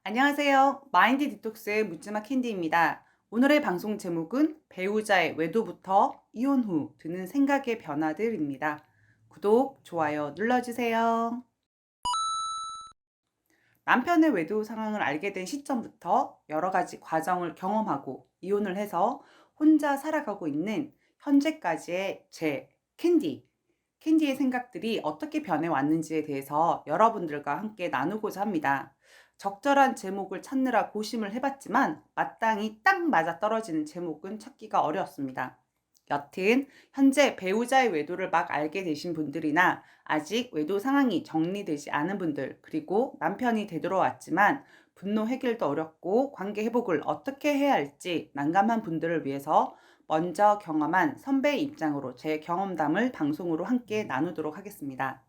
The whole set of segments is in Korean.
안녕하세요. 마인드 디톡스의 묻지마 캔디입니다. 오늘의 방송 제목은 배우자의 외도부터 이혼 후 드는 생각의 변화들입니다. 구독, 좋아요 눌러주세요. 남편의 외도 상황을 알게 된 시점부터 여러 가지 과정을 경험하고 이혼을 해서 혼자 살아가고 있는 현재까지의 제 캔디의 생각들이 어떻게 변해왔는지에 대해서 여러분들과 함께 나누고자 합니다. 적절한 제목을 찾느라 고심을 해봤지만 마땅히 딱 맞아 떨어지는 제목은 찾기가 어려웠습니다. 여튼 현재 배우자의 외도를 막 알게 되신 분들이나 아직 외도 상황이 정리되지 않은 분들, 그리고 남편이 되돌아왔지만 분노 해결도 어렵고 관계 회복을 어떻게 해야 할지 난감한 분들을 위해서 먼저 경험한 선배의 입장으로 제 경험담을 방송으로 함께 나누도록 하겠습니다.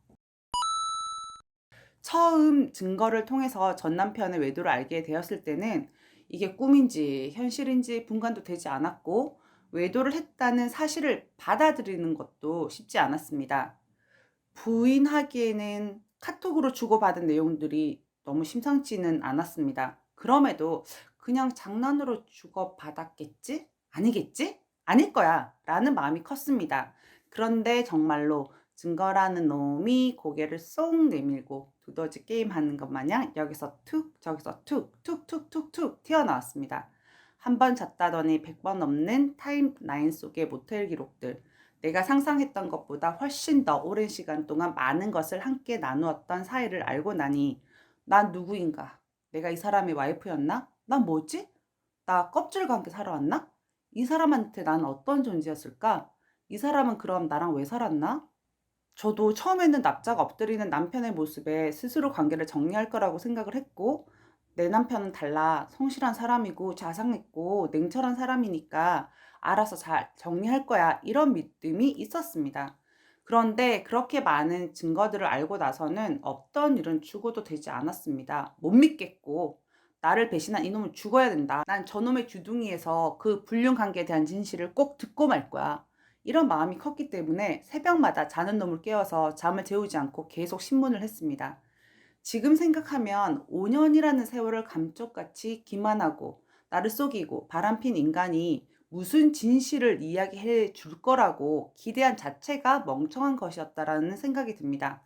처음 증거를 통해서 전 남편의 외도를 알게 되었을 때는 이게 꿈인지 현실인지 분간도 되지 않았고, 외도를 했다는 사실을 받아들이는 것도 쉽지 않았습니다. 부인하기에는 카톡으로 주고받은 내용들이 너무 심상치는 않았습니다. 그럼에도 그냥 장난으로 주고받았겠지? 아니겠지? 아닐 거야. 라는 마음이 컸습니다. 그런데 정말로 증거라는 놈이 고개를 쏙 내밀고 두더지 게임하는 것 마냥 여기서 툭 저기서 툭툭툭툭툭 튀어나왔습니다. 한 번 잤다더니 100번 넘는 타임라인 속의 모텔 기록들, 내가 상상했던 것보다 훨씬 더 오랜 시간 동안 많은 것을 함께 나누었던 사이를 알고 나니, 난 누구인가? 내가 이 사람의 와이프였나? 난 뭐지? 나 껍질과 함께 살아왔나? 이 사람한테 난 어떤 존재였을까? 이 사람은 그럼 나랑 왜 살았나? 저도 처음에는 납작 엎드리는 남편의 모습에 스스로 관계를 정리할 거라고 생각을 했고, 내 남편은 달라. 성실한 사람이고 자상했고 냉철한 사람이니까 알아서 잘 정리할 거야. 이런 믿음이 있었습니다. 그런데 그렇게 많은 증거들을 알고 나서는 없던 일은 죽어도 되지 않았습니다. 못 믿겠고, 나를 배신한 이놈은 죽어야 된다. 난 저놈의 주둥이에서 그 불륜 관계에 대한 진실을 꼭 듣고 말 거야. 이런 마음이 컸기 때문에 새벽마다 자는 놈을 깨워서 잠을 재우지 않고 계속 신문을 했습니다. 지금 생각하면 5년이라는 세월을 감쪽같이 기만하고 나를 속이고 바람핀 인간이 무슨 진실을 이야기해 줄 거라고 기대한 자체가 멍청한 것이었다라는 생각이 듭니다.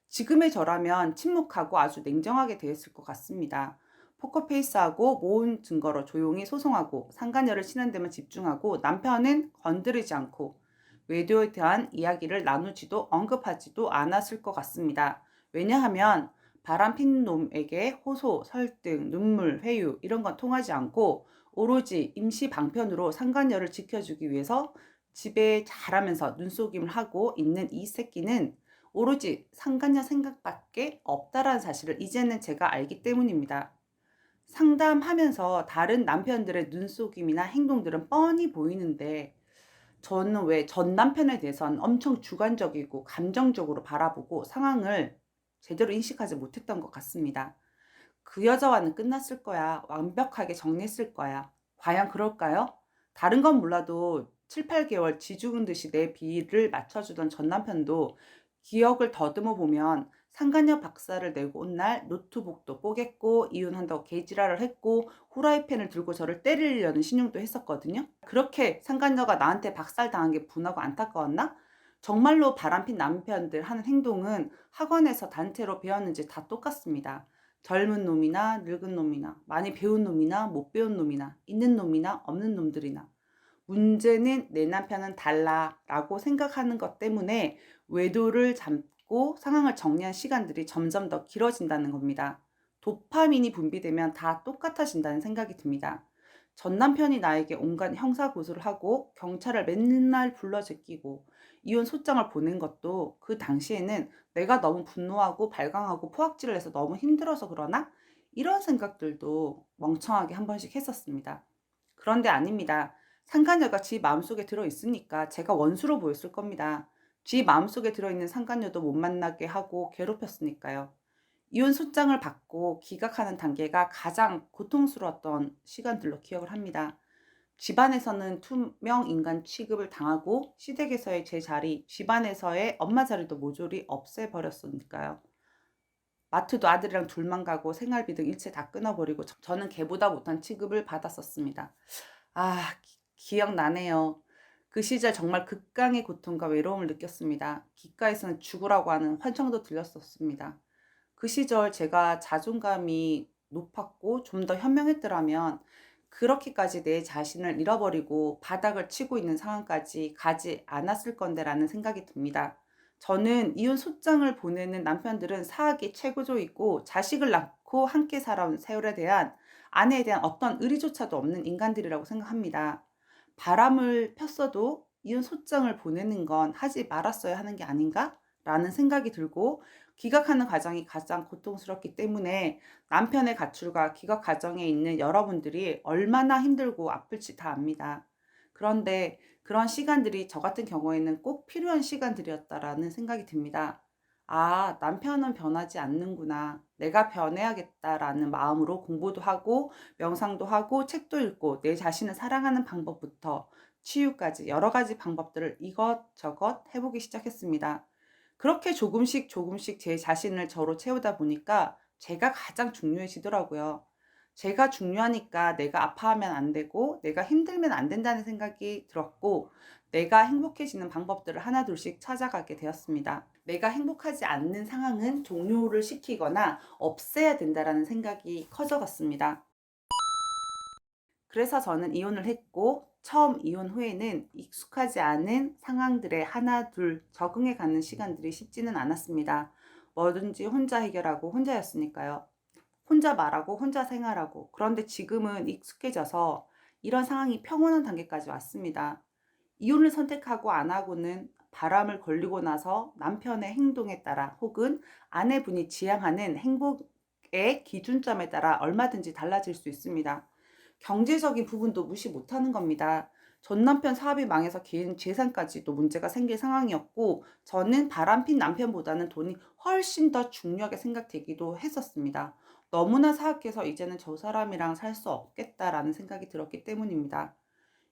지금의 저라면 침묵하고 아주 냉정하게 대했을 것 같습니다. 포커페이스하고 모은 증거로 조용히 소송하고 상간녀를 치는 데만 집중하고, 남편은 건드리지 않고 외도에 대한 이야기를 나누지도 언급하지도 않았을 것 같습니다. 왜냐하면 바람핀 놈에게 호소, 설득, 눈물, 회유 이런 건 통하지 않고, 오로지 임시 방편으로 상간녀를 지켜주기 위해서 집에 잘하면서 눈속임을 하고 있는 이 새끼는 오로지 상간녀 생각밖에 없다라는 사실을 이제는 제가 알기 때문입니다. 상담하면서 다른 남편들의 눈속임이나 행동들은 뻔히 보이는데, 저는 왜 전 남편에 대해서는 엄청 주관적이고 감정적으로 바라보고 상황을 제대로 인식하지 못했던 것 같습니다. 그 여자와는 끝났을 거야. 완벽하게 정리했을 거야. 과연 그럴까요? 다른 건 몰라도 7, 8개월 쥐 죽은 듯이 내 비위를 맞춰주던 전 남편도 기억을 더듬어 보면 상간녀 박살을 내고 온 날 노트북도 뽀겠고 이혼한다고 개지랄을 했고 후라이팬을 들고 저를 때리려는 신용도 했었거든요. 그렇게 상간녀가 나한테 박살당한 게 분하고 안타까웠나? 정말로 바람핀 남편들 하는 행동은 학원에서 단체로 배웠는지 다 똑같습니다. 젊은 놈이나 늙은 놈이나 많이 배운 놈이나 못 배운 놈이나 있는 놈이나 없는 놈들이나, 문제는 내 남편은 달라라고 생각하는 것 때문에 외도를 잡고 상황을 정리한 시간들이 점점 더 길어진다는 겁니다. 도파민이 분비되면 다 똑같아진다는 생각이 듭니다. 전 남편이 나에게 온갖 형사 고소를 하고 경찰을 맨날 불러 제끼고 이혼 소장을 보낸 것도 그 당시에는 내가 너무 분노하고 발광하고 포악질을 해서 너무 힘들어서 그러나? 이런 생각들도 멍청하게 한 번씩 했었습니다. 그런데 아닙니다. 상간녀가 지 마음속에 들어있으니까 제가 원수로 보였을 겁니다. 지 마음속에 들어있는 상간녀도 못 만나게 하고 괴롭혔으니까요. 이혼 소장을 받고 기각하는 단계가 가장 고통스러웠던 시간들로 기억을 합니다. 집안에서는 투명 인간 취급을 당하고 시댁에서의 제 자리, 집안에서의 엄마 자리도 모조리 없애버렸으니까요. 마트도 아들이랑 둘만 가고 생활비 등 일체 다 끊어버리고 저는 걔보다 못한 취급을 받았었습니다. 아, 기억나네요. 그 시절 정말 극강의 고통과 외로움을 느꼈습니다. 귓가에서는 죽으라고 하는 환청도 들렸었습니다. 그 시절 제가 자존감이 높았고 좀 더 현명했더라면 그렇게까지 내 자신을 잃어버리고 바닥을 치고 있는 상황까지 가지 않았을 건데라는 생각이 듭니다. 저는 이혼 소장을 보내는 남편들은 사학이 최고조이고 자식을 낳고 함께 살아온 세월에 대한 아내에 대한 어떤 의리조차도 없는 인간들이라고 생각합니다. 바람을 폈어도 이혼 소장을 보내는 건 하지 말았어야 하는 게 아닌가? 라는 생각이 들고 기각하는 과정이 가장 고통스럽기 때문에 남편의 가출과 기각 과정에 있는 여러분들이 얼마나 힘들고 아플지 다 압니다. 그런데 그런 시간들이 저 같은 경우에는 꼭 필요한 시간들이었다라는 생각이 듭니다. 아, 남편은 변하지 않는구나. 내가 변해야겠다라는 마음으로 공부도 하고 명상도 하고 책도 읽고 내 자신을 사랑하는 방법부터 치유까지 여러 가지 방법들을 이것저것 해보기 시작했습니다. 그렇게 조금씩 조금씩 제 자신을 저로 채우다 보니까 제가 가장 중요해지더라고요. 제가 중요하니까 내가 아파하면 안 되고 내가 힘들면 안 된다는 생각이 들었고 내가 행복해지는 방법들을 하나둘씩 찾아가게 되었습니다. 내가 행복하지 않는 상황은 종료를 시키거나 없애야 된다라는 생각이 커져갔습니다. 그래서 저는 이혼을 했고 처음 이혼 후에는 익숙하지 않은 상황들에 하나 둘 적응해 가는 시간들이 쉽지는 않았습니다. 뭐든지 혼자 해결하고 혼자였으니까요. 혼자 말하고 혼자 생활하고 그런데 지금은 익숙해져서 이런 상황이 평온한 단계까지 왔습니다. 이혼을 선택하고 안 하고는 바람을 걸리고 나서 남편의 행동에 따라 혹은 아내분이 지향하는 행복의 기준점에 따라 얼마든지 달라질 수 있습니다. 경제적인 부분도 무시 못하는 겁니다. 전 남편 사업이 망해서 개인 재산까지도 문제가 생길 상황이었고 저는 바람핀 남편보다는 돈이 훨씬 더 중요하게 생각되기도 했었습니다. 너무나 사악해서 이제는 저 사람이랑 살 수 없겠다라는 생각이 들었기 때문입니다.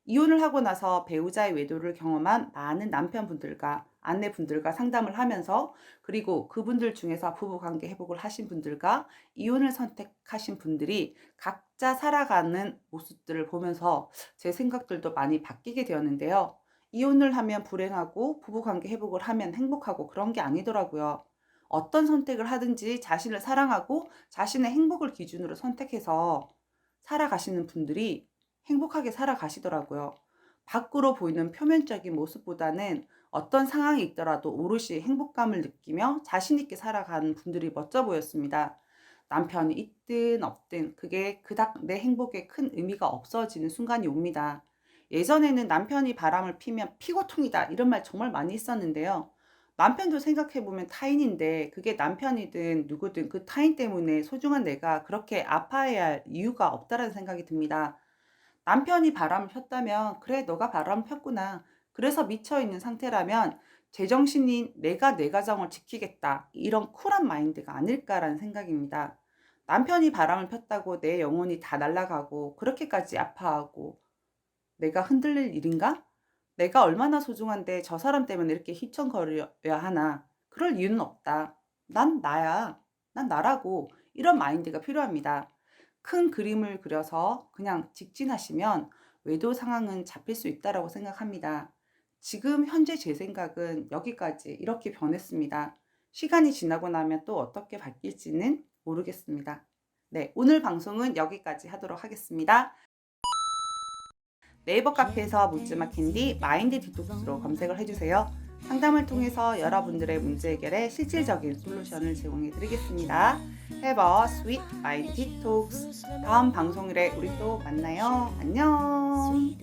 이혼을 하고 나서 배우자의 외도를 경험한 많은 남편분들과 아내분들과 상담을 하면서 그리고 그분들 중에서 부부관계 회복을 하신 분들과 이혼을 선택하신 분들이 각자 살아가는 모습들을 보면서 제 생각들도 많이 바뀌게 되었는데요. 이혼을 하면 불행하고 부부관계 회복을 하면 행복하고 그런 게 아니더라고요. 어떤 선택을 하든지 자신을 사랑하고 자신의 행복을 기준으로 선택해서 살아가시는 분들이 행복하게 살아가시더라고요. 밖으로 보이는 표면적인 모습보다는 어떤 상황이 있더라도 오롯이 행복감을 느끼며 자신있게 살아가는 분들이 멋져 보였습니다. 남편이 있든 없든 그게 그닥 내 행복에 큰 의미가 없어지는 순간이 옵니다. 예전에는 남편이 바람을 피면 피고통이다 이런 말 정말 많이 했었는데요. 남편도 생각해보면 타인인데 그게 남편이든 누구든 그 타인 때문에 소중한 내가 그렇게 아파해야 할 이유가 없다라는 생각이 듭니다. 남편이 바람을 폈다면 그래 너가 바람을 폈구나. 그래서 미쳐있는 상태라면 제정신인 내가 내 가정을 지키겠다. 이런 쿨한 마인드가 아닐까라는 생각입니다. 남편이 바람을 폈다고 내 영혼이 다 날아가고 그렇게까지 아파하고 내가 흔들릴 일인가? 내가 얼마나 소중한데 저 사람 때문에 이렇게 휘청거려야 하나? 그럴 이유는 없다. 난 나야. 난 나라고. 이런 마인드가 필요합니다. 큰 그림을 그려서 그냥 직진하시면 외도 상황은 잡힐 수 있다라고 생각합니다. 지금 현재 제 생각은 여기까지 이렇게 변했습니다. 시간이 지나고 나면 또 어떻게 바뀔지는 모르겠습니다. 네, 오늘 방송은 여기까지 하도록 하겠습니다. 네이버 카페에서 묻지마 캔디 마인드 디톡스로 검색을 해주세요. 상담을 통해서 여러분들의 문제 해결에 실질적인 솔루션을 제공해 드리겠습니다. Have a sweet mind detox. 다음 방송일에 우리 또 만나요. 안녕.